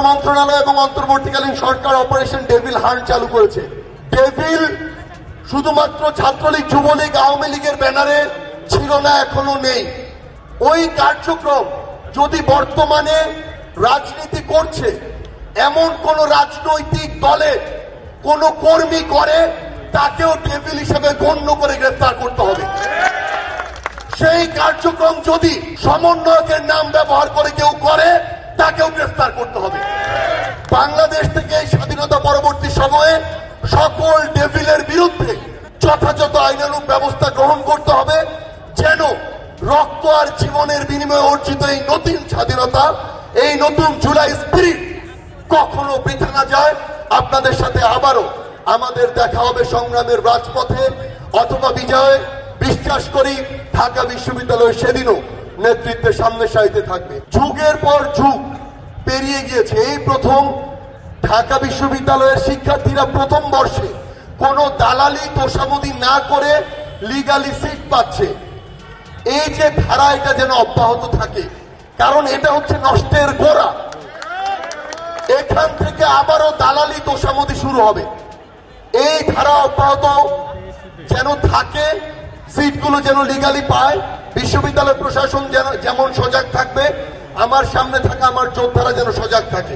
মন্ত্রণালয় এবং অন্তর্বর্তীকালীন সরকার অপারেশন ডেভিল হান্ট চালু করেছে। ডেভিল শুধুমাত্র ছাত্রলীগ, যুবলীগ, আওয়ামী লীগের ব্যানারে ছিল না, এখনো নেই। ওই কার্যক্রম যদি বর্তমানে রাজনীতি করছে এমন কোন রাজনৈতিক দলের কোন কর্মী করে, তাকেও ডেভিল হিসেবে গণ্য করে গ্রেফতার করতে হবে। সেই কার্যক্রম যদি সমন্বয়কের নাম ব্যবহার করে কেউ করে, তাকেও গ্রেফতার করতে হবে। বাংলাদেশ থেকে স্বাধীনতা পরবর্তী সময়ে সকল ডেভিলের বিরুদ্ধে যথাযথ আইনানুগ ব্যবস্থা গ্রহণ করতে হবে, যেন রক্ত আর জীবনের বিনিময়ে অর্জিত এই নতুন স্বাধীনতা, এই নতুন জুলাই স্পিরিট কখনো বৃথা না যায়। আপনাদের সাথে আবারও আমাদের দেখা হবে সংগ্রামের রাজপথে অথবা বিজয়ে। বিশ্বাস করি ঢাকা বিশ্ববিদ্যালয় সেদিনও নেতৃত্বের সামনে সারিতে থাকবে। যুগের পর যুগ পেরিয়ে গিয়েছে, এই প্রথম ঢাকা বিশ্ববিদ্যালয়ের শিক্ষার্থীরা প্রথম বর্ষে কোনো দালালি তোষামোদি না করে লিগালি সিট পাচ্ছে। এই যে ধারা, এটা যেন অব্যাহত থাকে, কারণ এটা হচ্ছে নষ্টের গোড়া। এখান থেকে আবারও দালালি তোষামোদি শুরু হবে। এই ধারা অব্যাহত যেন থাকে, সিটগুলো যেন লিগালি পায়। বিশ্ববিদ্যালয় প্রশাসন যেমন সজাগ থাকবে, আমার সামনে থাকা আমার যোদ্ধারা যেন সজাগ থাকে।